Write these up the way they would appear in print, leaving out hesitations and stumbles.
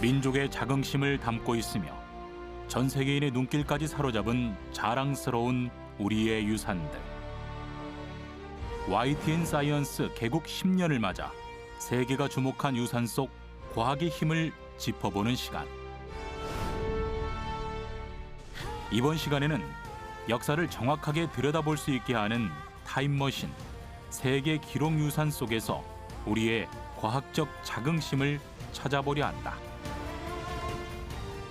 민족의 자긍심을 담고 있으며 전 세계인의 눈길까지 사로잡은 자랑스러운 우리의 유산들. YTN 사이언스 개국 10년을 맞아 세계가 주목한 유산 속 과학의 힘을 짚어보는 시간. 이번 시간에는 역사를 정확하게 들여다볼 수 있게 하는 타임머신, 세계 기록 유산 속에서 우리의 과학적 자긍심을 찾아보려 한다.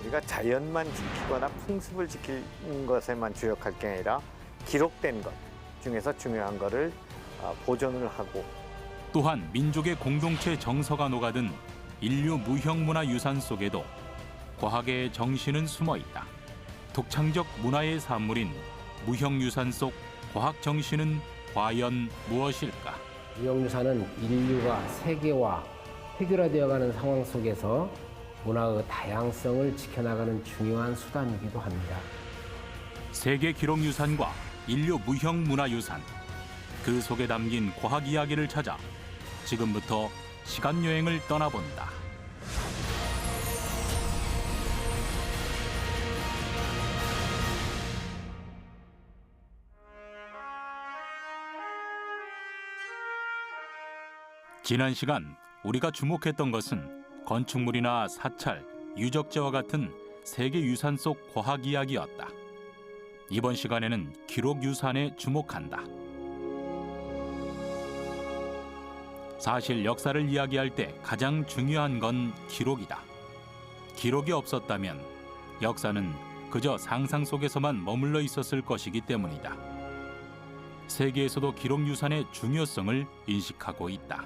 우리가 자연만 지키거나 풍습을 지키는 것에만 주력할 게 아니라 기록된 것 중에서 중요한 것을 보존을 하고, 또한 민족의 공동체 정서가 녹아든 인류 무형문화 유산 속에도 과학의 정신은 숨어 있다. 독창적 문화의 산물인 무형유산 속 과학 정신은 과연 무엇일까? 무형유산은 인류가 세계화, 획일화되어가는 상황 속에서 문화의 다양성을 지켜나가는 중요한 수단이기도 합니다. 세계 기록유산과 인류 무형문화유산, 그 속에 담긴 과학 이야기를 찾아 지금부터 시간여행을 떠나본다. 지난 시간 우리가 주목했던 것은 건축물이나 사찰, 유적지와 같은 세계 유산 속 과학 이야기였다. 이번 시간에는 기록 유산에 주목한다. 사실 역사를 이야기할 때 가장 중요한 건 기록이다. 기록이 없었다면 역사는 그저 상상 속에서만 머물러 있었을 것이기 때문이다. 세계에서도 기록 유산의 중요성을 인식하고 있다.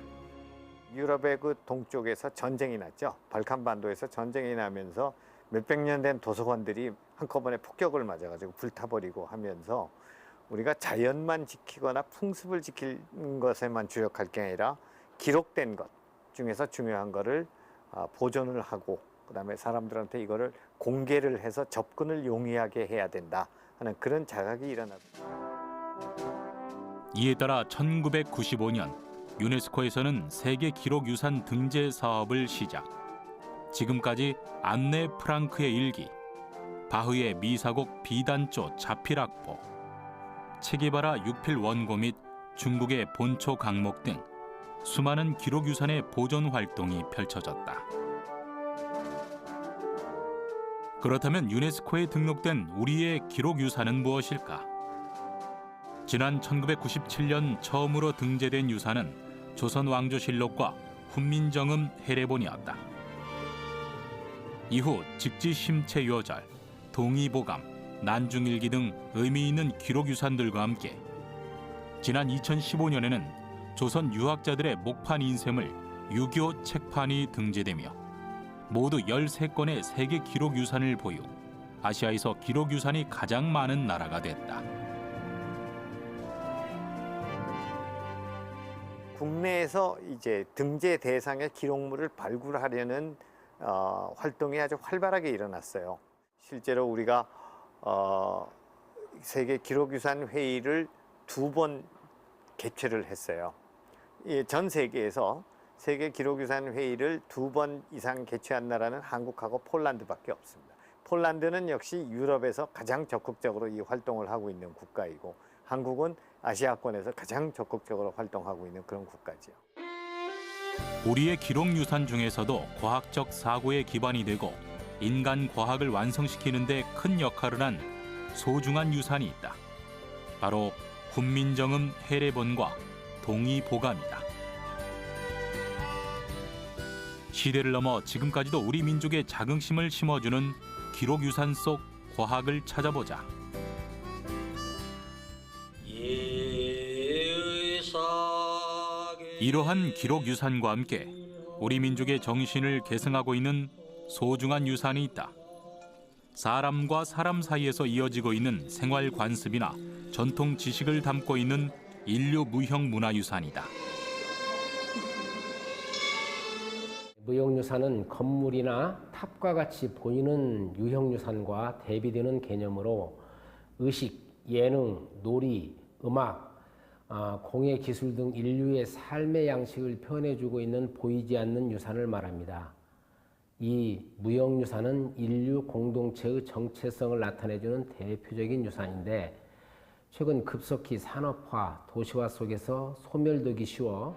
유럽의 그 동쪽에서 전쟁이 났죠. 발칸반도에서 전쟁이 나면서 몇백 년 된 도서관들이 한꺼번에 폭격을 맞아가지고 불타버리고 하면서 우리가 자연만 지키거나 풍습을 지키는 것에만 주력할 게 아니라 기록된 것 중에서 중요한 것을 보존을 하고, 그다음에 사람들한테 이거를 공개를 해서 접근을 용이하게 해야 된다 하는 그런 자각이 일어났습니다. 이에 따라 1995년 유네스코에서는 세계 기록 유산 등재 사업을 시작. 지금까지 안네 프랑크의 일기, 바흐의 미사곡 비단조 자필악보, 체게바라 육필 원고 및 중국의 본초 강목 등 수많은 기록 유산의 보존 활동이 펼쳐졌다. 그렇다면 유네스코에 등록된 우리의 기록 유산은 무엇일까? 지난 1997년 처음으로 등재된 유산은 조선 왕조실록과 훈민정음 해례본이었다. 이후 직지심체요절, 동의보감, 난중일기 등 의미 있는 기록 유산들과 함께 지난 2015년에는 조선 유학자들의 목판 인쇄물 6.25 책판이 등재되며 모두 13건의 세계 기록 유산을 보유, 아시아에서 기록 유산이 가장 많은 나라가 됐다. 국내에서 이제 등재 대상의 기록물을 발굴하려는 활동이 아주 활발하게 일어났어요. 실제로 우리가 세계 기록유산 회의를 2번 개최를 했어요. 전 세계에서 세계 기록유산 회의를 2번 이상 개최한 나라는 한국하고 폴란드밖에 없습니다. 폴란드는 역시 유럽에서 가장 적극적으로 이 활동을 하고 있는 국가이고, 한국은 아시아권에서 가장 적극적으로 활동하고 있는 그런 국가지요. 우리의 기록 유산 중에서도 과학적 사고의 기반이 되고 인간 과학을 완성시키는 데 큰 역할을 한 소중한 유산이 있다. 바로 훈민정음 해례본과 동의보감이다. 시대를 넘어 지금까지도 우리 민족의 자긍심을 심어주는 기록 유산 속 과학을 찾아보자. 이러한 기록 유산과 함께 우리 민족의 정신을 계승하고 있는 소중한 유산이 있다. 사람과 사람 사이에서 이어지고 있는 생활 관습이나 전통 지식을 담고 있는 인류 무형 문화유산이다. 무형유산은 건물이나 탑과 같이 보이는 유형유산과 대비되는 개념으로 의식, 예능, 놀이, 음악, 공예 기술 등 인류의 삶의 양식을 표현해주고 있는 보이지 않는 유산을 말합니다. 이 무형유산은 인류 공동체의 정체성을 나타내주는 대표적인 유산인데 최근 급속히 산업화, 도시화 속에서 소멸되기 쉬워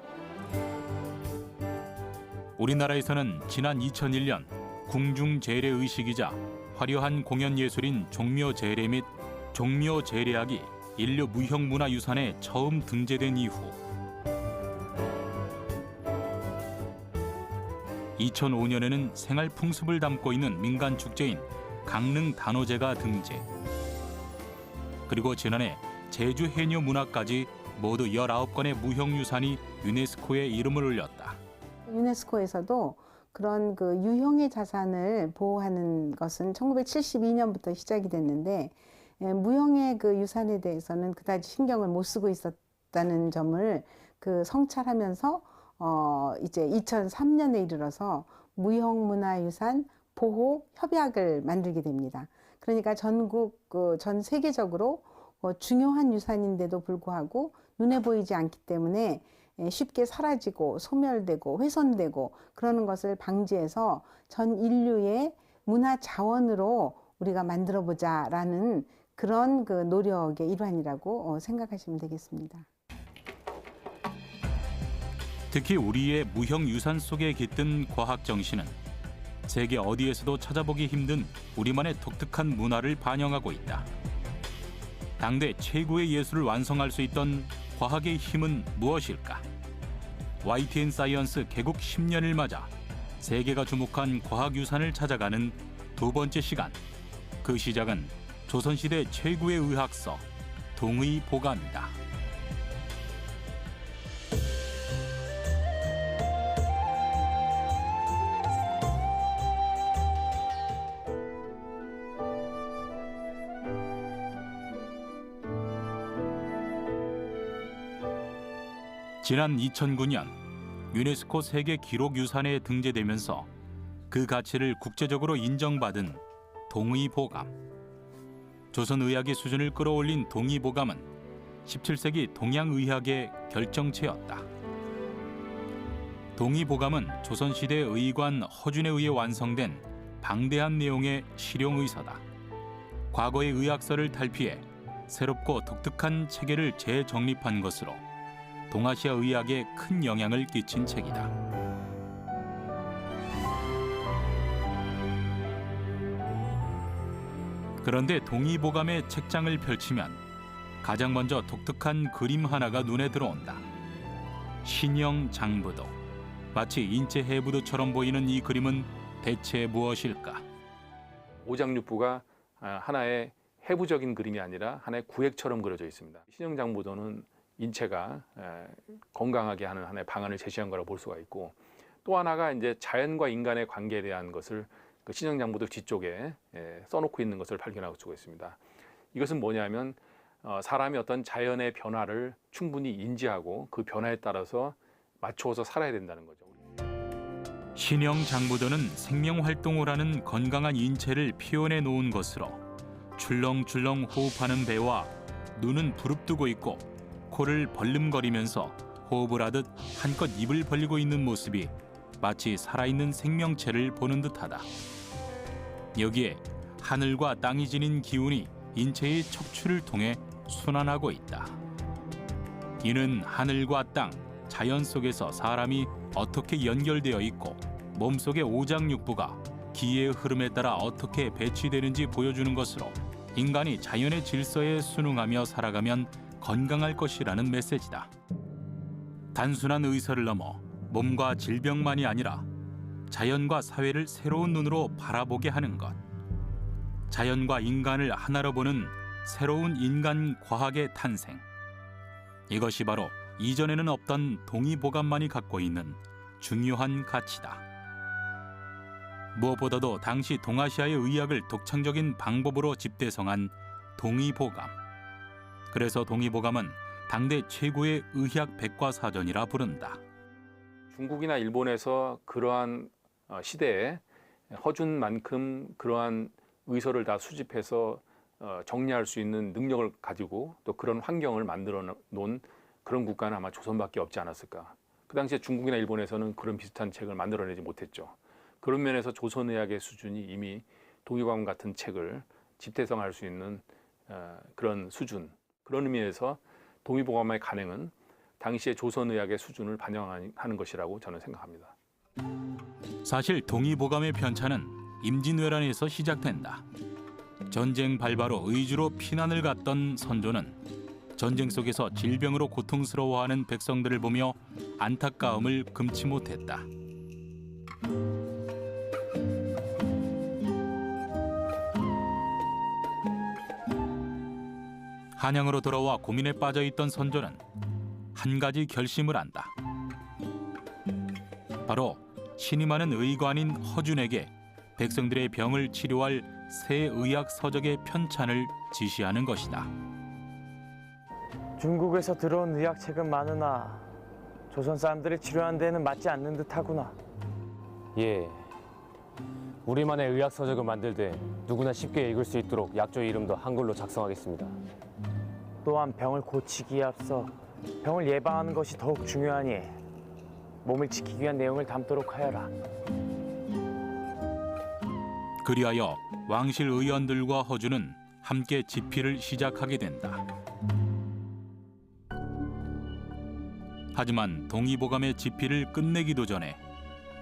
우리나라에서는 지난 2001년 궁중재래의식이자 화려한 공연예술인 종묘재래 및 종묘재래악이 인류 무형문화유산에 처음 등재된 이후 2005년에는 생활 풍습을 담고 있는 민간 축제인 강릉 단오제가 등재. 그리고 지난해 제주 해녀 문화까지 모두 19건의 무형유산이 유네스코에 이름을 올렸다. 유네스코에서도 그런 그 유형의 자산을 보호하는 것은 1972년부터 시작이 됐는데 무형의 그 유산에 대해서는 그다지 신경을 못 쓰고 있었다는 점을 그 성찰하면서 이제 2003년에 이르러서 무형문화유산 보호 협약을 만들게 됩니다. 그러니까 전 세계적으로 중요한 유산인데도 불구하고 눈에 보이지 않기 때문에 쉽게 사라지고 소멸되고 훼손되고 그러는 것을 방지해서 전 인류의 문화 자원으로 우리가 만들어 보자라는 그런 그 노력의 일환이라고 생각하시면 되겠습니다. 특히 우리의 무형유산 속에 깃든 과학 정신은 세계 어디에서도 찾아보기 힘든 우리만의 독특한 문화를 반영하고 있다. 당대 최고의 예술을 완성할 수 있던 과학의 힘은 무엇일까? YTN 사이언스 개국 10년을 맞아 세계가 주목한 과학유산을 찾아가는 두 번째 시간. 그 시작은 조선시대 최고의 의학서 동의보감이다. 지난 2009년 유네스코 세계 기록유산에 등재되면서 그 가치를 국제적으로 인정받은 동의보감. 조선의학의 수준을 끌어올린 동의보감은 17세기 동양의학의 결정체였다. 동의보감은 조선시대 의관 허준에 의해 완성된 방대한 내용의 실용의서다. 과거의 의학서를 탈피해 새롭고 독특한 체계를 재정립한 것으로 동아시아 의학에 큰 영향을 끼친 책이다. 그런데 동의보감의 책장을 펼치면 가장 먼저 독특한 그림 하나가 눈에 들어온다. 신형 장부도. 마치 인체 해부도처럼 보이는 이 그림은 대체 무엇일까? 오장육부가 하나의 해부적인 그림이 아니라 하나의 구획처럼 그려져 있습니다. 신형 장부도는 인체가 건강하게 하는 하나의 방안을 제시한 거라고 볼 수가 있고, 또 하나가 이제 자연과 인간의 관계에 대한 것을 그 신형장부도 뒤쪽에 써놓고 있는 것을 발견할 수가 있습니다. 이것은 뭐냐면 사람이 어떤 자연의 변화를 충분히 인지하고 그 변화에 따라서 맞추어서 살아야 된다는 거죠. 신형장부도는 생명활동을 하는 건강한 인체를 표현해 놓은 것으로 출렁출렁 호흡하는 배와 눈은 부릅뜨고 있고 코를 벌름거리면서 호흡을 하듯 한껏 입을 벌리고 있는 모습이 마치 살아있는 생명체를 보는 듯하다. 여기에 하늘과 땅이 지닌 기운이 인체의 척추를 통해 순환하고 있다. 이는 하늘과 땅, 자연 속에서 사람이 어떻게 연결되어 있고 몸속의 오장육부가 기의 흐름에 따라 어떻게 배치되는지 보여주는 것으로 인간이 자연의 질서에 순응하며 살아가면 건강할 것이라는 메시지다. 단순한 의사를 넘어 몸과 질병만이 아니라 자연과 사회를 새로운 눈으로 바라보게 하는 것. 자연과 인간을 하나로 보는 새로운 인간 과학의 탄생. 이것이 바로 이전에는 없던 동의보감만이 갖고 있는 중요한 가치다. 무엇보다도 당시 동아시아의 의학을 독창적인 방법으로 집대성한 동의보감. 그래서 동의보감은 당대 최고의 의학 백과사전이라 부른다. 중국이나 일본에서 그러한 시대에 허준만큼 그러한 의서를 다 수집해서 정리할 수 있는 능력을 가지고 또 그런 환경을 만들어 놓은 그런 국가는 아마 조선밖에 없지 않았을까. 그 당시에 중국이나 일본에서는 그런 비슷한 책을 만들어내지 못했죠. 그런 면에서 조선의학의 수준이 이미 동의보감 같은 책을 집대성할 수 있는 그런 수준, 그런 의미에서 동의보감의 간행은 당시의 조선의학의 수준을 반영하는 것이라고 저는 생각합니다. 사실 동의보감의 편찬은 임진왜란에서 시작된다. 전쟁 발바로 의주로 피난을 갔던 선조는 전쟁 속에서 질병으로 고통스러워하는 백성들을 보며 안타까움을 금치 못했다. 한양으로 돌아와 고민에 빠져 있던 선조는 한 가지 결심을 한다. 바로 신이 많은 의관인 허준에게 백성들의 병을 치료할 새 의학 서적의 편찬을 지시하는 것이다. 중국에서 들어온 의학책은 많으나 조선 사람들을 치료하는 데는 맞지 않는 듯하구나. 예. 우리만의 의학 서적을 만들 때 누구나 쉽게 읽을 수 있도록 약조의 이름도 한글로 작성하겠습니다. 또한 병을 고치기에 앞서 병을 예방하는 것이 더욱 중요하니 몸을 지키기 위한 내용을 담도록 하여라. 그리하여 왕실 의원들과 허준은 함께 집필을 시작하게 된다. 하지만 동의보감의 집필을 끝내기도 전에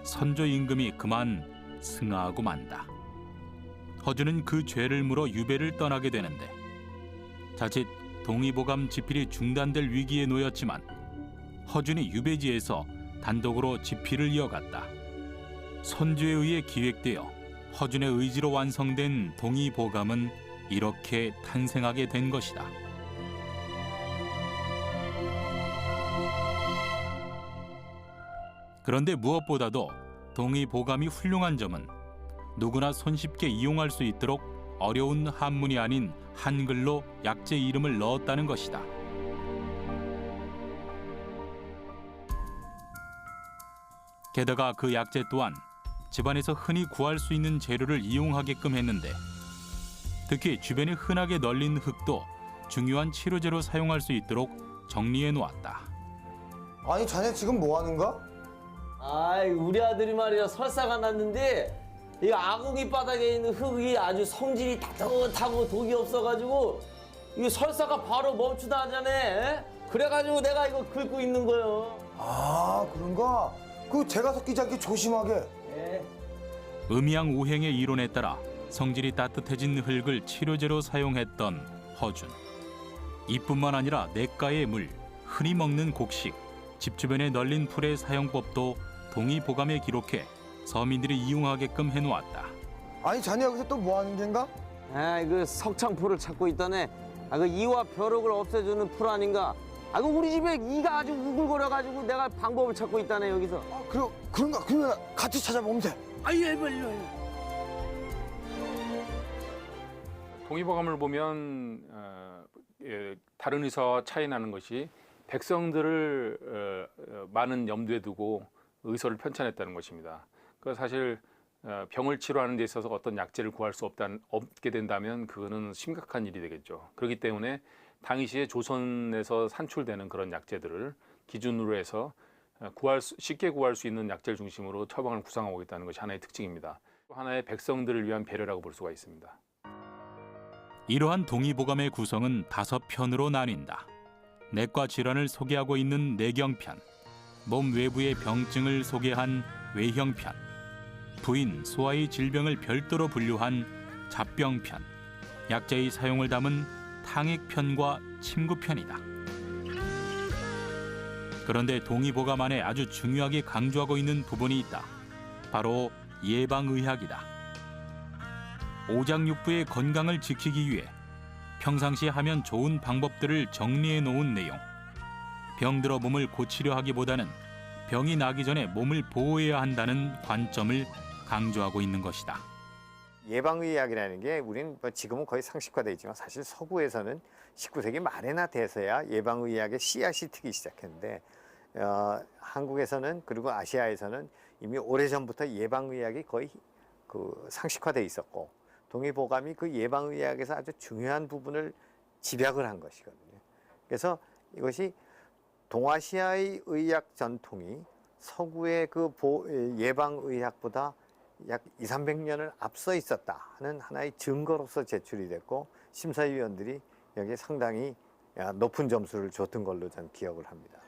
선조 임금이 그만 승하하고 만다. 허준은 그 죄를 물어 유배를 떠나게 되는데 자칫 동의보감 집필이 중단될 위기에 놓였지만 허준이 유배지에서 단독으로 집필을 이어갔다. 선조에 의해 기획되어 허준의 의지로 완성된 동의보감은 이렇게 탄생하게 된 것이다. 그런데 무엇보다도 동의보감이 훌륭한 점은 누구나 손쉽게 이용할 수 있도록 어려운 한문이 아닌 한글로 약재 이름을 넣었다는 것이다. 게다가 그 약재 또한 집안에서 흔히 구할 수 있는 재료를 이용하게끔 했는데 특히 주변에 흔하게 널린 흙도 중요한 치료제로 사용할 수 있도록 정리해 놓았다. 아니 자네 지금 뭐 하는가? 아이 우리 아들이 말이야 설사가 났는데 이 아궁이 바닥에 있는 흙이 아주 성질이 따뜻하고 독이 없어가지고 이 설사가 바로 멈추다 하잖아. 그래가지고 내가 이거 긁고 있는 거요. 아 그런가? 그 재가 섞이지 않게 조심하게. 음양오행의 이론에 따라 성질이 따뜻해진 흙을 치료제로 사용했던 허준. 이뿐만 아니라 냇가의 물, 흔히 먹는 곡식, 집 주변에 널린 풀의 사용법도 동의보감에 기록해 서민들이 이용하게끔 해놓았다. 아니 자네 여기서 또 뭐 하는 겐가? 아, 그 석창풀을 찾고 있다네. 아, 그 이와 벼룩을 없애주는 풀 아닌가? 아, 그 우리 집에 이가 아주 우글거려가지고 내가 방법을 찾고 있다네 여기서. 아 그런가? 그러면 같이 찾아보면 돼. 동의보감을 보면 다른 의사와 차이 나는 것이 백성들을 많은 염두에 두고 의서를 편찬했다는 것입니다. 그 사실 병을 치료하는 데 있어서 어떤 약재를 구할 수 없게 된다면 그거는 심각한 일이 되겠죠. 그렇기 때문에 당시에 조선에서 산출되는 그런 약재들을 기준으로 해서 쉽게 구할 수 있는 약재를 중심으로 처방을 구상하고 있다는 것이 하나의 특징입니다. 하나의 백성들을 위한 배려라고 볼 수가 있습니다. 이러한 동의보감의 구성은 5편으로 나뉜다. 내과 질환을 소개하고 있는 내경편, 몸 외부의 병증을 소개한 외형편, 부인, 소아의 질병을 별도로 분류한 잡병편, 약재의 사용을 담은 탕액편과 침구편이다. 그런데 동의보감 안에 아주 중요하게 강조하고 있는 부분이 있다. 바로 예방의학이다. 오장육부의 건강을 지키기 위해 평상시 하면 좋은 방법들을 정리해 놓은 내용. 병들어 몸을 고치려 하기보다는 병이 나기 전에 몸을 보호해야 한다는 관점을 강조하고 있는 것이다. 예방의학이라는 게 우리는 지금은 거의 상식화되어 있지만 사실 서구에서는 19세기 말에나 돼서야 예방의학의 씨앗이 트기 시작했는데 한국에서는 그리고 아시아에서는 이미 오래전부터 예방의학이 거의 상식화되어 있었고 동의보감이 그 예방의학에서 아주 중요한 부분을 집약을 한 것이거든요. 그래서 이것이 동아시아의 의학 전통이 서구의 그 예방의학보다 약 200~300년을 앞서 있었다 하는 하나의 증거로서 제출이 됐고 심사위원들이 여기에 상당히 높은 점수를 줬던 걸로 저는 기억을 합니다.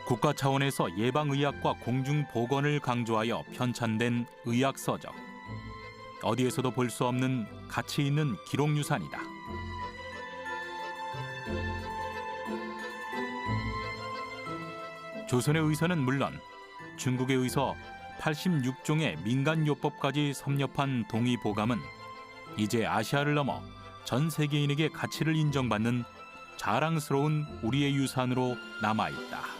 국가 차원에서 예방의학과 공중보건을 강조하여 편찬된 의학서적. 어디에서도 볼 수 없는 가치 있는 기록유산이다. 조선의 의서는 물론 중국의 의서 86종의 민간요법까지 섭렵한 동의보감은 이제 아시아를 넘어 전 세계인에게 가치를 인정받는 자랑스러운 우리의 유산으로 남아있다.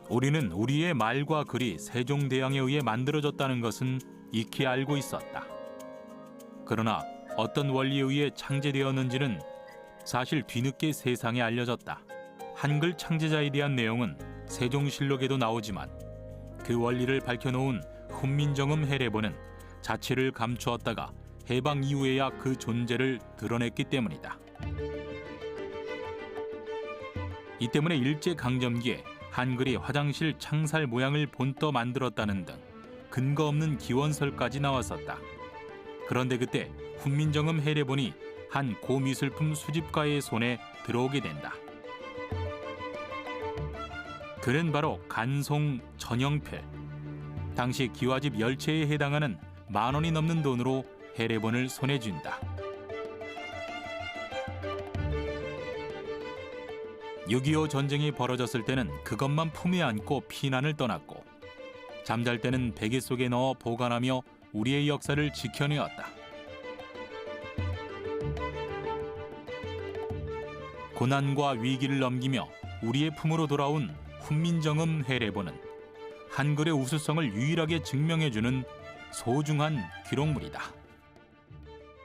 우리는 우리의 말과 글이 세종대왕에 의해 만들어졌다는 것은 익히 알고 있었다. 그러나 어떤 원리에 의해 창제되었는지는 사실 뒤늦게 세상에 알려졌다. 한글 창제자에 대한 내용은 세종실록에도 나오지만 그 원리를 밝혀놓은 훈민정음 해례본은 자취를 감추었다가 해방 이후에야 그 존재를 드러냈기 때문이다. 이 때문에 일제강점기에 한글이 화장실 창살 모양을 본떠 만들었다는 등 근거 없는 기원설까지 나왔었다. 그런데 그때 훈민정음 해례본이 한 고미술품 수집가의 손에 들어오게 된다. 그는 바로 간송 전영필. 당시 기와집 10채에 해당하는 10,000원이 넘는 돈으로 해례본을 손에 쥔다. 6.25 전쟁이 벌어졌을 때는 그것만 품에 안고 피난을 떠났고 잠잘 때는 베개 속에 넣어 보관하며 우리의 역사를 지켜내었다. 고난과 위기를 넘기며 우리의 품으로 돌아온 훈민정음 해례본은 한글의 우수성을 유일하게 증명해주는 소중한 기록물이다.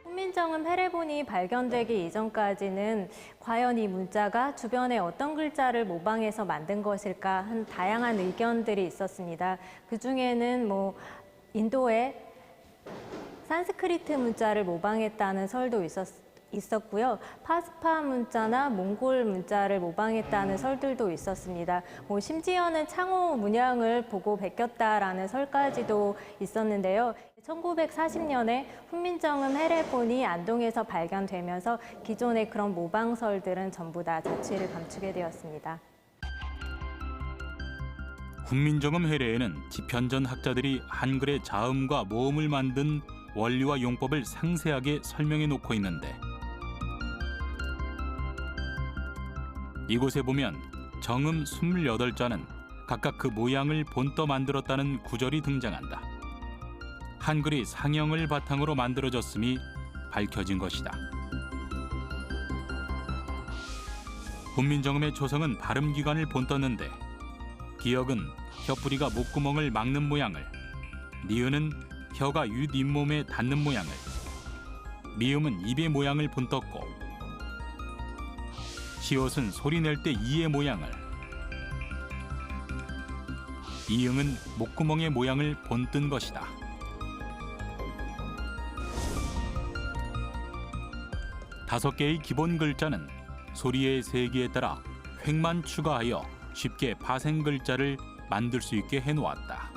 훈민정음 해례본이 발견되기 이전까지는 과연 이 문자가 주변에 어떤 글자를 모방해서 만든 것일까 한 다양한 의견들이 있었습니다. 그중에는 인도의 산스크리트 문자를 모방했다는 설도 있었고요. 파스파 문자나 몽골 문자를 모방했다는 설들도 있었습니다. 심지어는 창호 문양을 보고 베꼈다라는 설까지도 있었는데요. 1940년에 훈민정음 해례본이 안동에서 발견되면서 기존의 그런 모방설들은 전부 다 자취를 감추게 되었습니다. 훈민정음 해례에는 집현전 학자들이 한글의 자음과 모음을 만든 원리와 용법을 상세하게 설명해 놓고 있는데 이곳에 보면 정음 28자는 각각 그 모양을 본떠 만들었다는 구절이 등장한다. 한글이 상형을 바탕으로 만들어졌음이 밝혀진 것이다. 훈민정음의 초성은 발음기관을 본떴는데 기역은 혀뿌리가 목구멍을 막는 모양을, 니은은 혀가 윗 잇몸에 닿는 모양을, 미음은 입의 모양을 본떴고 시옷은 소리 낼 때 이의 모양을, 이응은 목구멍의 모양을 본뜬 것이다. 다섯 개의 기본 글자는 소리의 세기에 따라 획만 추가하여 쉽게 파생 글자를 만들 수 있게 해놓았다.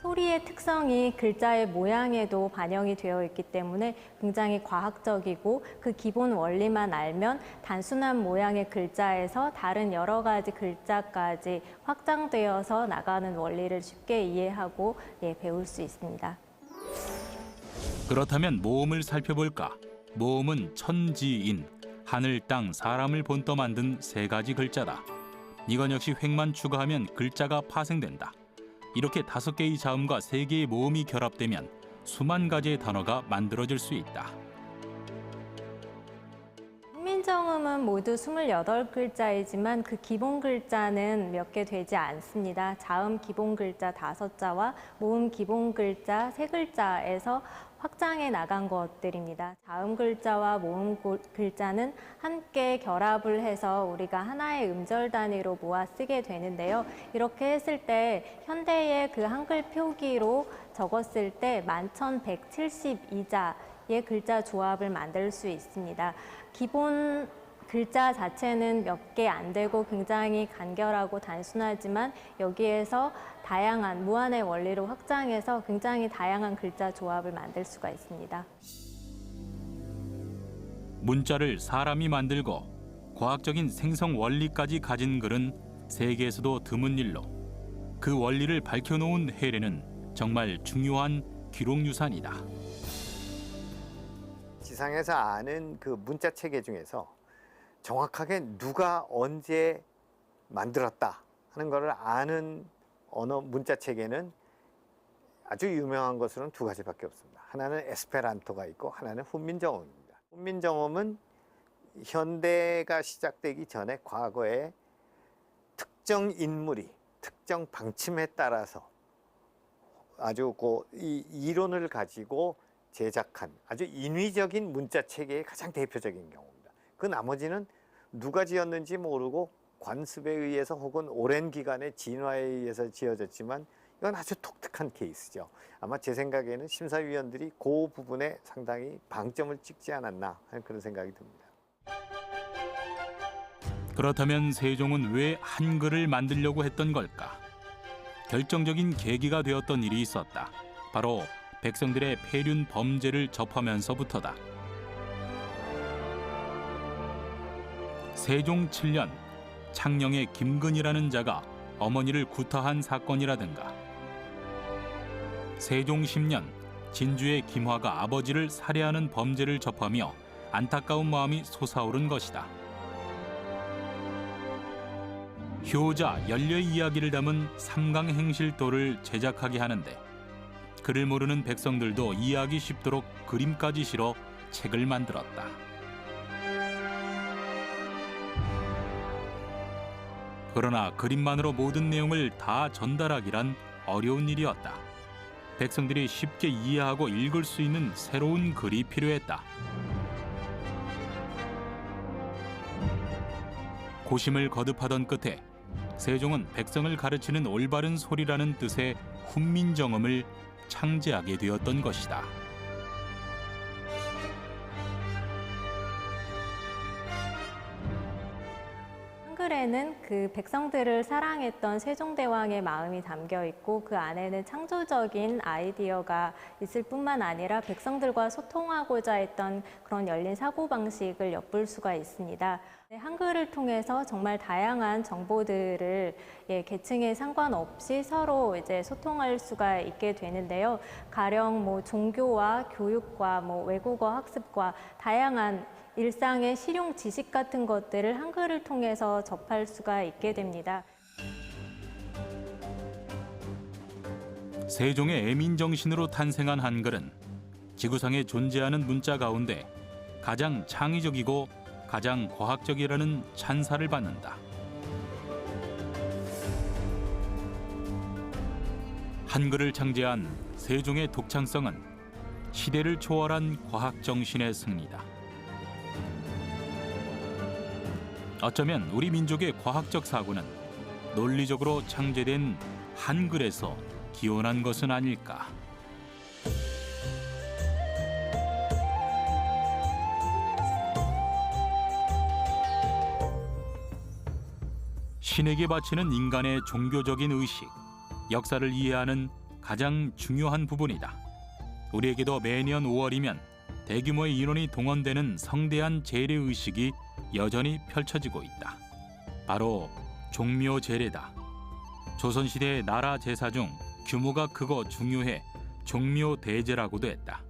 소리의 특성이 글자의 모양에도 반영이 되어 있기 때문에 굉장히 과학적이고 그 기본 원리만 알면 단순한 모양의 글자에서 다른 여러 가지 글자까지 확장되어서 나가는 원리를 쉽게 이해하고 배울 수 있습니다. 그렇다면 모음을 살펴볼까? 모음은 천지인, 하늘, 땅, 사람을 본떠 만든 세 가지 글자다. 이건 역시 획만 추가하면 글자가 파생된다. 이렇게 5개의 자음과 3개의 모음이 결합되면 수만 가지의 단어가 만들어질 수 있다. 훈민정음은 이름은 모두 28글자이지만 그 기본 글자는 몇 개 되지 않습니다. 자음 기본 글자 5자와 모음 기본 글자 3글자에서 확장해 나간 것들입니다. 자음 글자와 모음 글자는 함께 결합을 해서 우리가 하나의 음절 단위로 모아 쓰게 되는데요. 이렇게 했을 때 현대의 그 한글 표기로 적었을 때 11,172자의 글자 조합을 만들 수 있습니다. 기본 글자 자체는 몇 개 안 되고 굉장히 간결하고 단순하지만 여기에서 다양한 무한의 원리로 확장해서 굉장히 다양한 글자 조합을 만들 수가 있습니다. 문자를 사람이 만들고 과학적인 생성 원리까지 가진 글은 세계에서도 드문 일로 그 원리를 밝혀놓은 해례는 정말 중요한 기록유산이다. 지상에서 아는 그 문자 체계 중에서 정확하게 누가 언제 만들었다 하는 것을 아는 언어 문자 체계는 아주 유명한 것으로는 2가지밖에 없습니다. 하나는 에스페란토가 있고 하나는 훈민정음입니다. 훈민정음은 현대가 시작되기 전에 과거에 특정 인물이 특정 방침에 따라서 아주 이 이론을 가지고 제작한 아주 인위적인 문자 체계의 가장 대표적인 경우입니다. 그 나머지는 누가 지었는지 모르고 관습에 의해서 혹은 오랜 기간의 진화에 의해서 지어졌지만 이건 아주 독특한 케이스죠. 아마 제 생각에는 심사위원들이 그 부분에 상당히 방점을 찍지 않았나 하는 그런 생각이 듭니다. 그렇다면 세종은 왜 한글을 만들려고 했던 걸까? 결정적인 계기가 되었던 일이 있었다. 바로 백성들의 폐륜 범죄를 접하면서부터다. 세종 7년 창녕의 김근이라는 자가 어머니를 구타한 사건이라든가 세종 10년 진주의 김화가 아버지를 살해하는 범죄를 접하며 안타까운 마음이 솟아오른 것이다. 효자 연려의 이야기를 담은 삼강행실도를 제작하게 하는데 글을 모르는 백성들도 이해하기 쉽도록 그림까지 실어 책을 만들었다. 그러나 그림만으로 모든 내용을 다 전달하기란 어려운 일이었다. 백성들이 쉽게 이해하고 읽을 수 있는 새로운 글이 필요했다. 고심을 거듭하던 끝에 세종은 백성을 가르치는 올바른 소리라는 뜻의 훈민정음을 창제하게 되었던 것이다. 한글에는 그 백성들을 사랑했던 세종대왕의 마음이 담겨 있고 그 안에는 창조적인 아이디어가 있을 뿐만 아니라 백성들과 소통하고자 했던 그런 열린 사고방식을 엿볼 수가 있습니다. 한글을 통해서 정말 다양한 정보들을 계층에 상관없이 서로 이제 소통할 수가 있게 되는데요. 가령 종교와 교육과 외국어 학습과 다양한 일상의 실용 지식 같은 것들을 한글을 통해서 접할 수가 있게 됩니다. 세종의 애민정신으로 탄생한 한글은 지구상에 존재하는 문자 가운데 가장 창의적이고 가장 과학적이라는 찬사를 받는다. 한글을 창제한 세종의 독창성은 시대를 초월한 과학정신의 승리다. 어쩌면 우리 민족의 과학적 사고는 논리적으로 창제된 한글에서 기원한 것은 아닐까. 신에게 바치는 인간의 종교적인 의식, 역사를 이해하는 가장 중요한 부분이다. 우리에게도 매년 5월이면 대규모의 인원이 동원되는 성대한 재래의식이 여전히 펼쳐지고 있다. 바로 종묘제례다. 조선시대의 나라 제사 중 규모가 크고 중요해 종묘대제라고도 했다.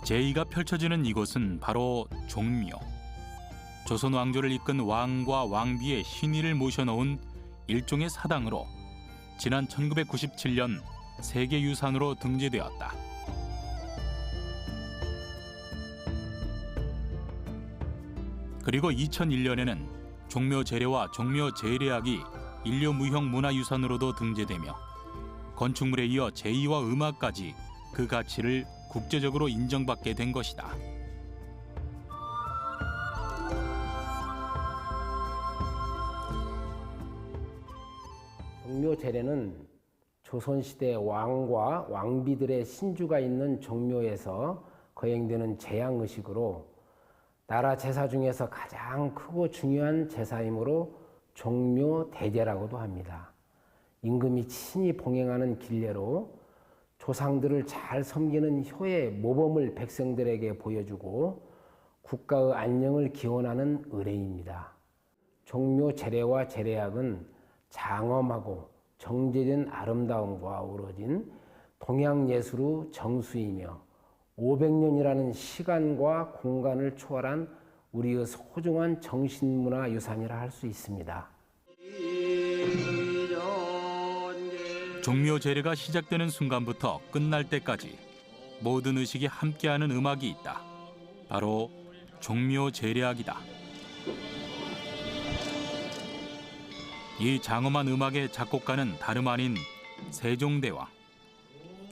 제의가 펼쳐지는 이곳은 바로 종묘. 조선 왕조를 이끈 왕과 왕비의 신의를 모셔놓은 일종의 사당으로 지난 1997년 세계유산으로 등재되었다. 그리고 2001년에는 종묘 재래와 종묘 재래악이 인류 무형 문화유산으로도 등재되며 건축물에 이어 제의와 음악까지 그 가치를 국제적으로 인정받게 된 것이다. 종묘 재래는 조선시대 왕과 왕비들의 신주가 있는 종묘에서 거행되는 제양의식으로 나라 제사 중에서 가장 크고 중요한 제사이므로 종묘 대제라고도 합니다. 임금이 친히 봉행하는 길례로 조상들을 잘 섬기는 효의 모범을 백성들에게 보여주고 국가의 안녕을 기원하는 의례입니다. 종묘 재래와 재래악은 장엄하고 정제된 아름다움과 어우러진 동양예술의 정수이며 500년이라는 시간과 공간을 초월한 우리의 소중한 정신문화 유산이라 할 수 있습니다. 종묘 재래가 시작되는 순간부터 끝날 때까지 모든 의식이 함께하는 음악이 있다. 바로 종묘 재래악이다. 이 장엄한 음악의 작곡가는 다름 아닌 세종대왕.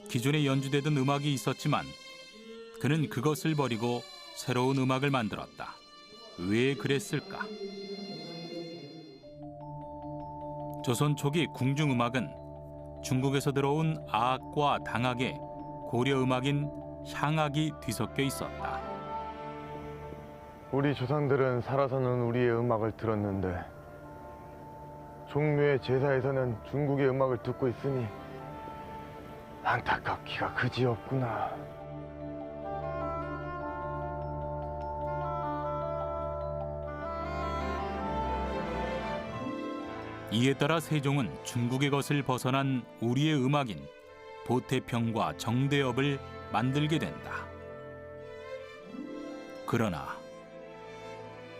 기존에 연주되던 음악이 있었지만 그는 그것을 버리고 새로운 음악을 만들었다. 왜 그랬을까? 조선 초기 궁중음악은 중국에서 들어온 아악과 당악의 고려 음악인 향악이 뒤섞여 있었다. 우리 조상들은 살아서는 우리의 음악을 들었는데 종묘의 제사에서는 중국의 음악을 듣고 있으니 안타깝기가 그지없구나. 이에 따라 세종은 중국의 것을 벗어난 우리의 음악인 보태평과 정대업을 만들게 된다. 그러나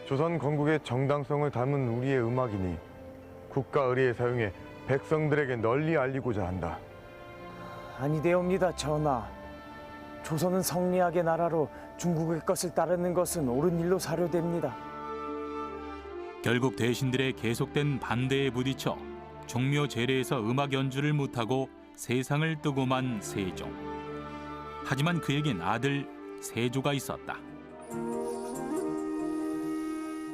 조선 건국의 정당성을 담은 우리의 음악이니 국가 의례에 사용해 백성들에게 널리 알리고자 한다. 아니되옵니다, 전하. 조선은 성리학의 나라로 중국의 것을 따르는 것은 옳은 일로 사료됩니다. 결국 대신들의 계속된 반대에 부딪혀 종묘 재래에서 음악 연주를 못하고 세상을 뜨고 만 세종. 하지만 그에겐 아들 세조가 있었다.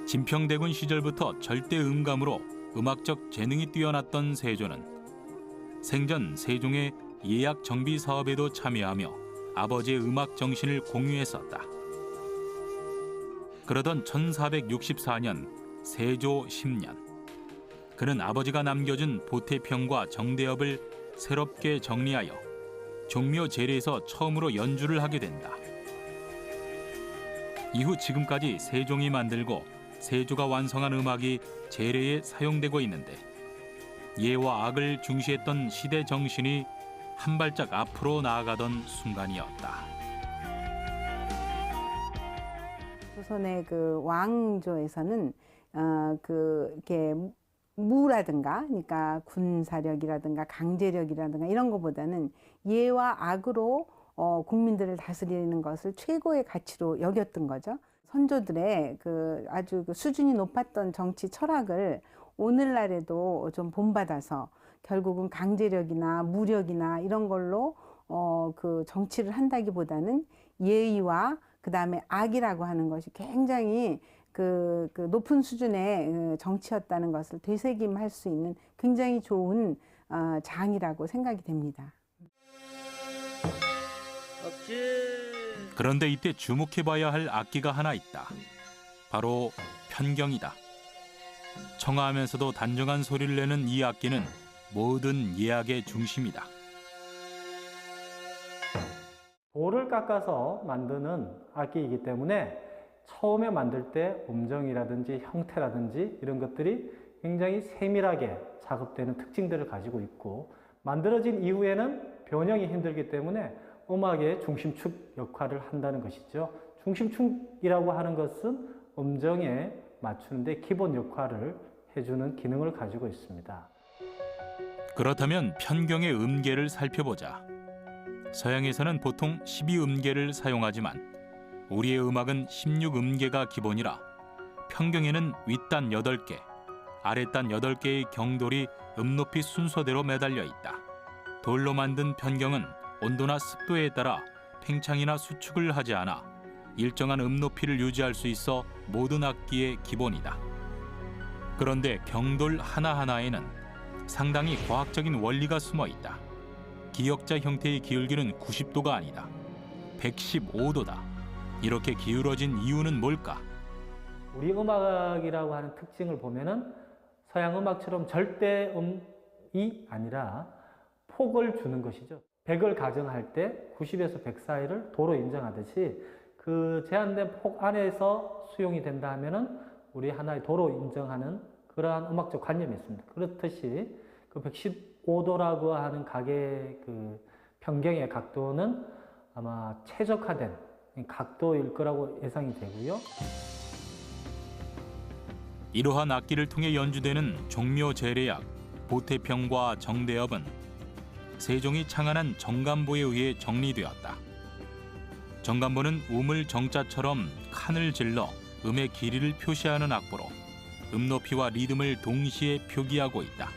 진평대군 시절부터 절대 음감으로 음악적 재능이 뛰어났던 세조는 생전 세종의 예약 정비 사업에도 참여하며 아버지의 음악 정신을 공유했었다. 그러던 1464년 세조 10년, 그는 아버지가 남겨준 보태평과 정대업을 새롭게 정리하여 종묘 재래에서 처음으로 연주를 하게 된다. 이후 지금까지 세종이 만들고 세조가 완성한 음악이 재래에 사용되고 있는데 예와 악을 중시했던 시대 정신이 한 발짝 앞으로 나아가던 순간이었다. 조선의 그 왕조에서는 이렇게 무라든가, 그러니까 군사력이라든가 강제력이라든가 이런 것보다는 예와 악으로 국민들을 다스리는 것을 최고의 가치로 여겼던 거죠. 선조들의 아주 수준이 높았던 정치 철학을 오늘날에도 좀 본받아서 결국은 강제력이나 무력이나 이런 걸로 정치를 한다기보다는 예의와 그다음에 악이라고 하는 것이 굉장히 높은 수준의 정치였다는 것을 되새김할 수 있는 굉장히 좋은 장이라고 생각이 됩니다. 그런데 이때 주목해봐야 할 악기가 하나 있다. 바로 편경이다. 청아하면서도 단정한 소리를 내는 이 악기는 모든 예악의 중심이다. 돌을 깎아서 만드는 악기이기 때문에 처음에 만들 때 음정이라든지 형태라든지 이런 것들이 굉장히 세밀하게 작업되는 특징들을 가지고 있고, 만들어진 이후에는 변형이 힘들기 때문에 음악의 중심축 역할을 한다는 것이죠. 중심축이라고 하는 것은 음정에 맞추는데 기본 역할을 해주는 기능을 가지고 있습니다. 그렇다면 편경의 음계를 살펴보자. 서양에서는 보통 12음계를 사용하지만 우리의 음악은 16음계가 기본이라 편경에는 윗단 8개, 아랫단 8개의 경돌이 음높이 순서대로 매달려 있다. 돌로 만든 편경은 온도나 습도에 따라 팽창이나 수축을 하지 않아 일정한 음높이를 유지할 수 있어 모든 악기의 기본이다. 그런데 경돌 하나하나에는 상당히 과학적인 원리가 숨어 있다. 기역자 형태의 기울기는 90도가 아니다. 115도다. 이렇게 기울어진 이유는 뭘까? 우리 음악이라고 하는 특징을 보면은 서양 음악처럼 절대음이 아니라 폭을 주는 것이죠. 100을 가정할 때 90에서 100 사이를 도로 인정하듯이 그 제한된 폭 안에서 수용이 된다 하면은 우리 하나의 도로 인정하는 그러한 음악적 관념이 있습니다. 그렇듯이 그 115도라고 하는 각의 그 편경의 각도는 아마 최적화된 각도일 거라고 예상이 되고요. 이러한 악기를 통해 연주되는 종묘 제례악, 보태평과 정대업은 세종이 창안한 정감보에 의해 정리되었다. 정감보는 우물 정자처럼 칸을 질러 음의 길이를 표시하는 악보로 음높이와 리듬을 동시에 표기하고 있다.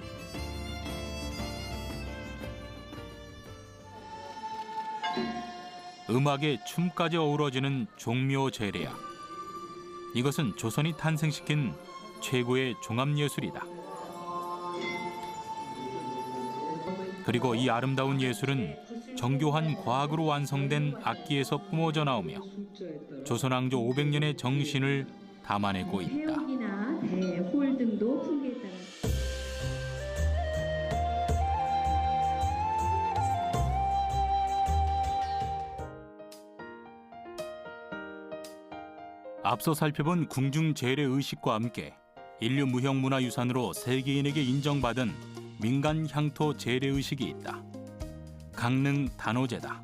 음악에 춤까지 어우러지는 종묘 제례악. 이것은 조선이 탄생시킨 최고의 종합예술이다. 그리고 이 아름다운 예술은 정교한 과학으로 완성된 악기에서 뿜어져 나오며 조선왕조 500년의 정신을 담아내고 있다. 홀 등도 풍기에 따라 앞서 살펴본 궁중 제례 의식과 함께 인류 무형문화유산으로 세계인에게 인정받은 민간 향토 제례 의식이 있다. 강릉 단오제다.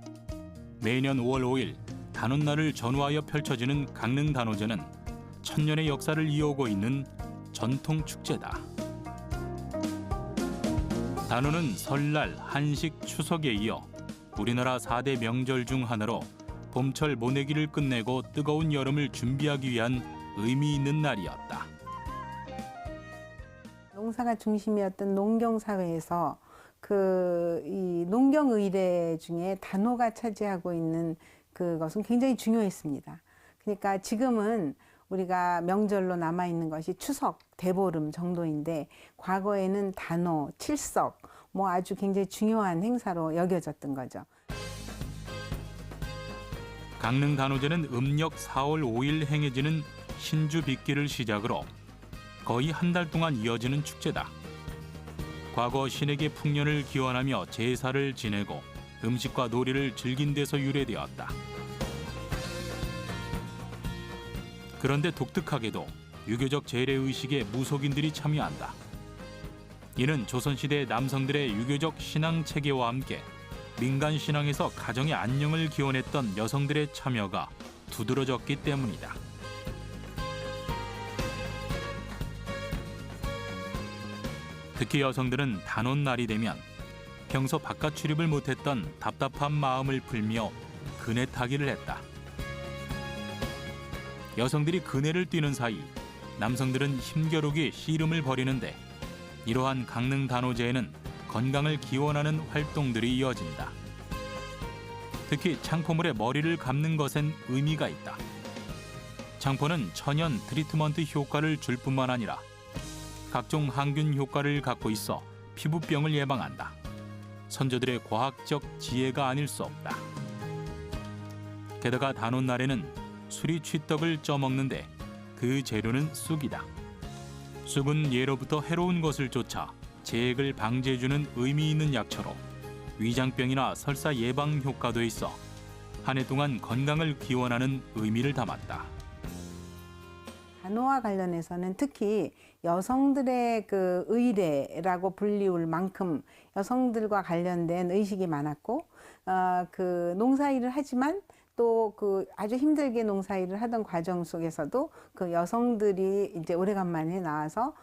매년 5월 5일 단오날을 전후하여 펼쳐지는 강릉 단오제는 천년의 역사를 이어오고 있는 전통 축제다. 단오는 설날, 한식, 추석에 이어 우리나라 4대 명절 중 하나로 봄철 모내기를 끝내고 뜨거운 여름을 준비하기 위한 의미 있는 날이었다. 농사가 중심이었던 농경사회에서 이 농경의례 중에 단오가 차지하고 있는 그것은 굉장히 중요했습니다. 그러니까 지금은 우리가 명절로 남아있는 것이 추석, 대보름 정도인데 과거에는 단오, 칠석 뭐 아주 굉장히 중요한 행사로 여겨졌던 거죠. 강릉 단오제는 음력 4월 5일 행해지는 신주 빗길을 시작으로 거의 한 달 동안 이어지는 축제다. 과거 신에게 풍년을 기원하며 제사를 지내고 음식과 놀이를 즐긴 데서 유래되었다. 그런데 독특하게도 유교적 제례의식에 무속인들이 참여한다. 이는 조선시대 남성들의 유교적 신앙 체계와 함께 민간 신앙에서 가정의 안녕을 기원했던 여성들의 참여가 두드러졌기 때문이다. 특히 여성들은 단오날이 되면 평소 바깥 출입을 못했던 답답한 마음을 풀며 그네 타기를 했다. 여성들이 그네를 뛰는 사이 남성들은 힘겨루기 씨름을 벌이는데 이러한 강릉 단오제에는 건강을 기원하는 활동들이 이어진다. 특히 창포물에 머리를 감는 것엔 의미가 있다. 창포는 천연 트리트먼트 효과를 줄 뿐만 아니라 각종 항균 효과를 갖고 있어 피부병을 예방한다. 선조들의 과학적 지혜가 아닐 수 없다. 게다가 단오날에는 수리 취떡을 쪄먹는데 그 재료는 쑥이다. 쑥은 예로부터 해로운 것을 쫓아 재액을 방지해주는 의미 있는 약초로 위장병이나 설사 예방 효과도 있어 한 해 동안 건강을 기원하는 의미를 담았다. 단오와 관련해서는 특히 여성들의 그 의례라고 불리울 만큼 여성들과 관련된 의식이 많았고 그 농사일을 하지만 또 그 아주 힘들게 농사일을 하던 과정 속에서도 그 여성들이 이제 오래간만에 나와서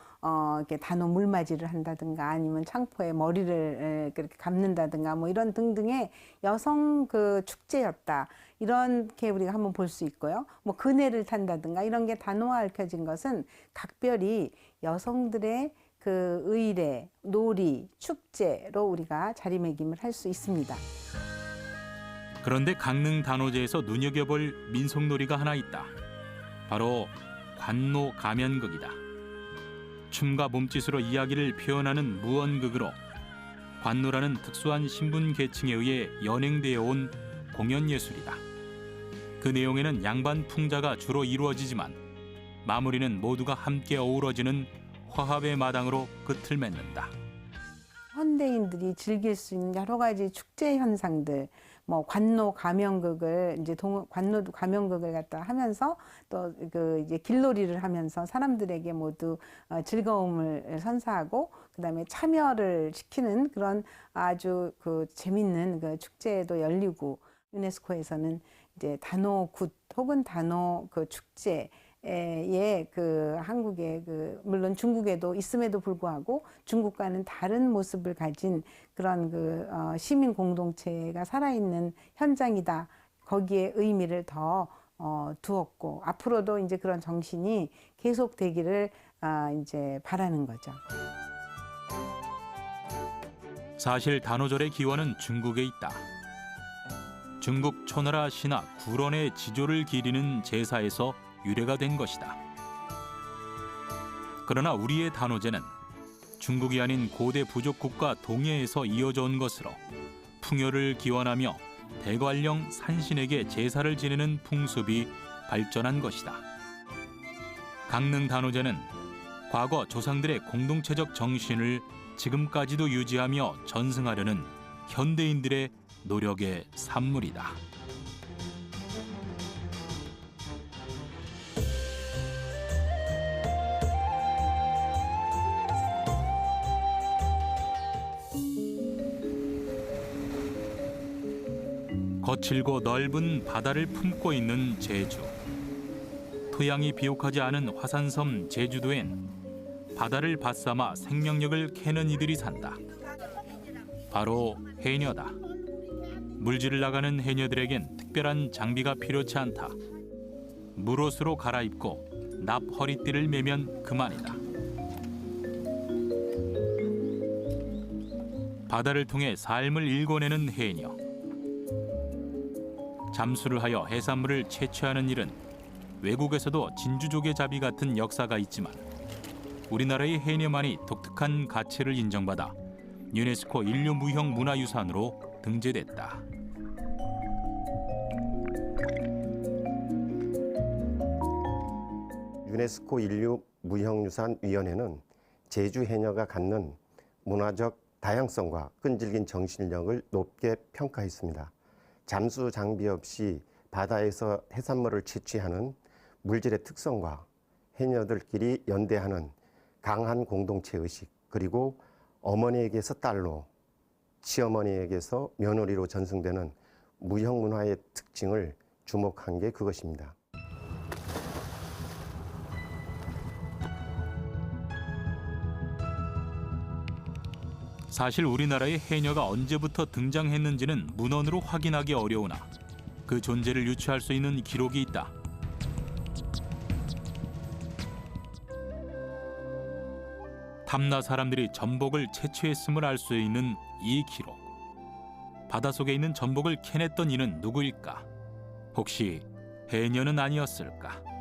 이렇게 단호 물맞이를 한다든가 아니면 창포에 머리를 그렇게 감는다든가 뭐 이런 등등의 여성 그 축제였다. 이렇게 우리가 한번 볼 수 있고요. 뭐 그네를 탄다든가 이런 게 단호화 얽혀진 것은 각별히 여성들의 그 의례, 놀이, 축제로 우리가 자리매김을 할 수 있습니다. 그런데 강릉 단오제에서 눈여겨볼 민속놀이가 하나 있다. 바로 관노 가면극이다. 춤과 몸짓으로 이야기를 표현하는 무언극으로 관노라는 특수한 신분 계층에 의해 연행되어 온 공연 예술이다. 그 내용에는 양반 풍자가 주로 이루어지지만 마무리는 모두가 함께 어우러지는 화합의 마당으로 끝을 맺는다. 현대인들이 즐길 수 있는 여러 가지 축제 현상들, 뭐 관노 가면극을 이제 관노 가면극을 갖다 하면서 또 그 이제 길놀이를 하면서 사람들에게 모두 즐거움을 선사하고 그다음에 참여를 시키는 그런 아주 그 재밌는 그 축제도 열리고 유네스코에서는 이제 단오굿 혹은 단오 그 축제 예, 그 한국에 그 물론 중국에도 있음에도 불구하고 중국과는 다른 모습을 가진 그런 그 시민 공동체가 살아있는 현장이다. 거기에 의미를 더 두었고 앞으로도 이제 그런 정신이 계속되기를 이제 바라는 거죠. 사실 단오절의 기원은 중국에 있다. 중국 초나라 신하 구런의 지조를 기리는 제사에서 유래가 된 것이다. 그러나 우리의 단오제는 중국이 아닌 고대 부족 국가 동해에서 이어져 온 것으로 풍요를 기원하며 대관령 산신에게 제사를 지내는 풍습이 발전한 것이다. 강릉 단오제는 과거 조상들의 공동체적 정신을 지금까지도 유지하며 전승하려는 현대인들의 노력의 산물이다. 거칠고 넓은 바다를 품고 있는 제주. 토양이 비옥하지 않은 화산섬 제주도엔 바다를 받삼아 생명력을 캐는 이들이 산다. 바로 해녀다. 물질을 나가는 해녀들에겐 특별한 장비가 필요치 않다. 물옷으로 갈아입고 납 허리띠를 매면 그만이다. 바다를 통해 삶을 일궈내는 해녀. 잠수를 하여 해산물을 채취하는 일은 외국에서도 진주조개잡이 같은 역사가 있지만 우리나라의 해녀만이 독특한 가치를 인정받아 유네스코 인류무형 문화유산으로 등재됐다. 유네스코 인류무형유산위원회는 제주 해녀가 갖는 문화적 다양성과 끈질긴 정신력을 높게 평가했습니다. 잠수 장비 없이 바다에서 해산물을 채취하는 물질의 특성과 해녀들끼리 연대하는 강한 공동체 의식, 그리고 어머니에게서 딸로, 시어머니에게서 며느리로 전승되는 무형 문화의 특징을 주목한 게 그것입니다. 사실 우리나라의 해녀가 언제부터 등장했는지는 문헌으로 확인하기 어려우나 그 존재를 유추할 수 있는 기록이 있다. 탐나 사람들이 전복을 채취했음을 알 수 있는 이 기록. 바닷속에 있는 전복을 캐냈던 이는 누구일까? 혹시 해녀는 아니었을까?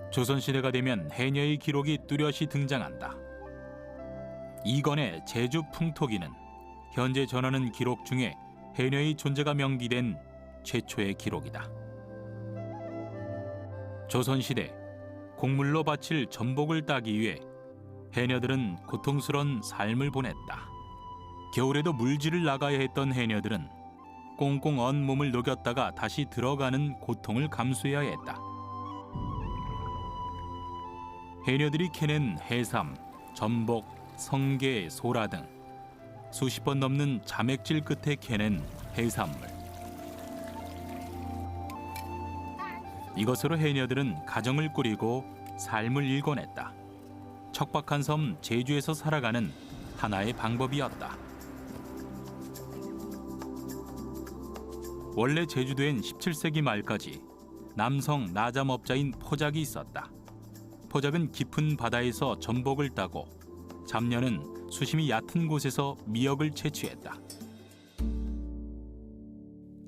조선시대가 되면 해녀의 기록이 뚜렷이 등장한다. 이건의 제주 풍토기는 현재 전하는 기록 중에 해녀의 존재가 명기된 최초의 기록이다. 조선시대 곡물로 바칠 전복을 따기 위해 해녀들은 고통스러운 삶을 보냈다. 겨울에도 물질을 나가야 했던 해녀들은 꽁꽁 언 몸을 녹였다가 다시 들어가는 고통을 감수해야 했다. 해녀들이 캐낸 해삼, 전복, 성게, 소라 등 수십 번 넘는 자맥질 끝에 캐낸 해산물. 이것으로 해녀들은 가정을 꾸리고 삶을 일궈냈다. 척박한 섬 제주에서 살아가는 하나의 방법이었다. 원래 제주도엔 17세기 말까지 남성 나잠업자인 포작이 있었다. 포작은 깊은 바다에서 전복을 따고 잡녀는 수심이 얕은 곳에서 미역을 채취했다.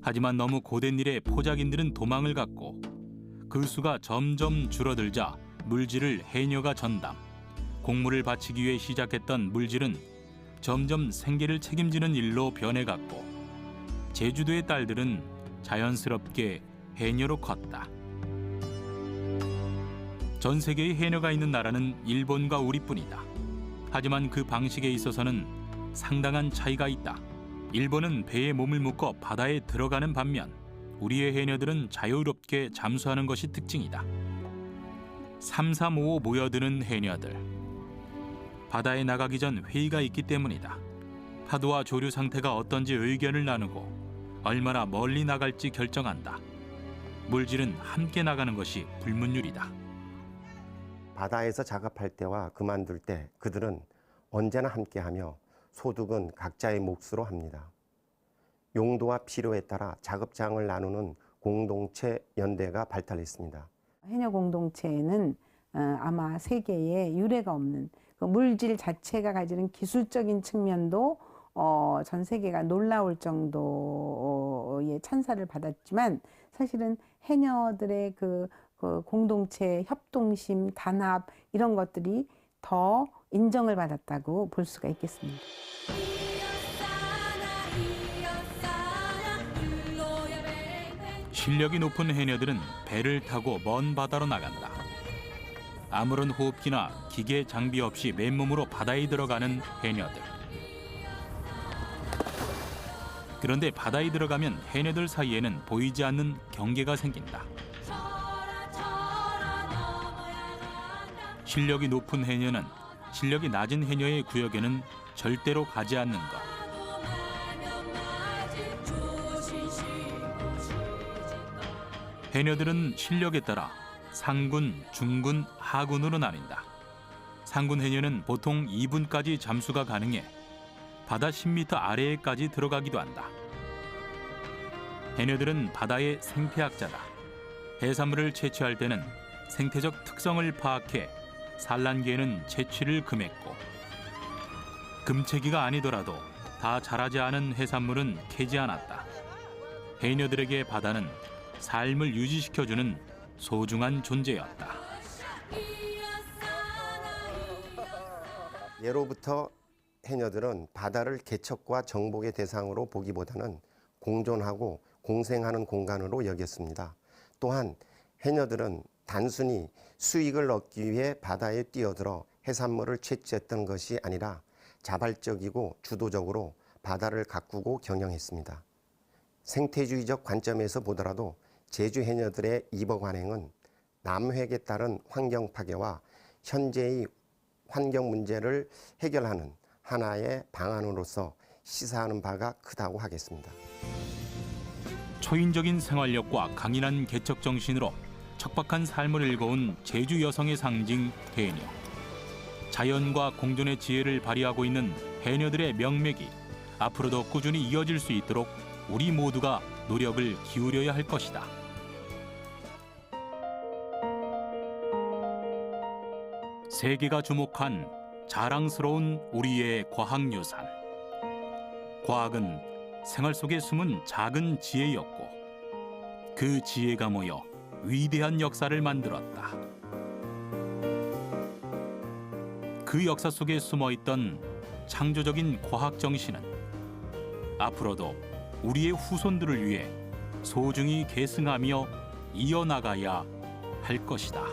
하지만 너무 고된 일에 포작인들은 도망을 갔고 그 수가 점점 줄어들자 물질을 해녀가 전담. 곡물을 바치기 위해 시작했던 물질은 점점 생계를 책임지는 일로 변해갔고 제주도의 딸들은 자연스럽게 해녀로 컸다. 전 세계의 해녀가 있는 나라는 일본과 우리뿐이다. 하지만 그 방식에 있어서는 상당한 차이가 있다. 일본은 배에 몸을 묶어 바다에 들어가는 반면 우리의 해녀들은 자유롭게 잠수하는 것이 특징이다. 3-3-5 모여드는 해녀들. 바다에 나가기 전 회의가 있기 때문이다. 파도와 조류 상태가 어떤지 의견을 나누고 얼마나 멀리 나갈지 결정한다. 물질은 함께 나가는 것이 불문율이다. 바다에서 작업할 때와 그만둘 때 그들은 언제나 함께하며 소득은 각자의 몫으로 합니다. 용도와 필요에 따라 작업장을 나누는 공동체 연대가 발달했습니다. 해녀 공동체에는 아마 세계에 유례가 없는 그 물질 자체가 가지는 기술적인 측면도 전 세계가 놀라울 정도의 찬사를 받았지만 사실은 해녀들의 그 공동체 협동심, 단합 이런 것들이 더 인정을 받았다고 볼 수가 있겠습니다. 실력이 높은 해녀들은 배를 타고 먼 바다로 나간다. 아무런 호흡기나 기계 장비 없이 맨몸으로 바다에 들어가는 해녀들. 그런데 바다에 들어가면 해녀들 사이에는 보이지 않는 경계가 생긴다. 실력이 높은 해녀는 실력이 낮은 해녀의 구역에는 절대로 가지 않는 것. 해녀들은 실력에 따라 상군, 중군, 하군으로 나뉜다. 상군 해녀는 보통 2분까지 잠수가 가능해 바다 10m 아래에까지 들어가기도 한다. 해녀들은 바다의 생태학자다. 해산물을 채취할 때는 생태적 특성을 파악해 산란기에는 채취를 금했고 금채기가 아니더라도 다 자라지 않은 해산물은 캐지 않았다. 해녀들에게 바다는 삶을 유지시켜주는 소중한 존재였다. 예로부터 해녀들은 바다를 개척과 정복의 대상으로 보기보다는 공존하고 공생하는 공간으로 여겼습니다. 또한 해녀들은 단순히 수익을 얻기 위해 바다에 뛰어들어 해산물을 채취했던 것이 아니라 자발적이고 주도적으로 바다를 가꾸고 경영했습니다. 생태주의적 관점에서 보더라도 제주 해녀들의 이번 관행은 남획에 따른 환경 파괴와 현재의 환경 문제를 해결하는 하나의 방안으로서 시사하는 바가 크다고 하겠습니다. 초인적인 생활력과 강인한 개척 정신으로 척박한 삶을 일궈온 제주 여성의 상징 해녀. 자연과 공존의 지혜를 발휘하고 있는 해녀들의 명맥이 앞으로도 꾸준히 이어질 수 있도록 우리 모두가 노력을 기울여야 할 것이다. 세계가 주목한 자랑스러운 우리의 과학유산. 과학은 생활 속에 숨은 작은 지혜였고 그 지혜가 모여 위대한 역사를 만들었다. 그 역사 속에 숨어있던 창조적인 과학 정신은 앞으로도 우리의 후손들을 위해 소중히 계승하며 이어나가야 할 것이다.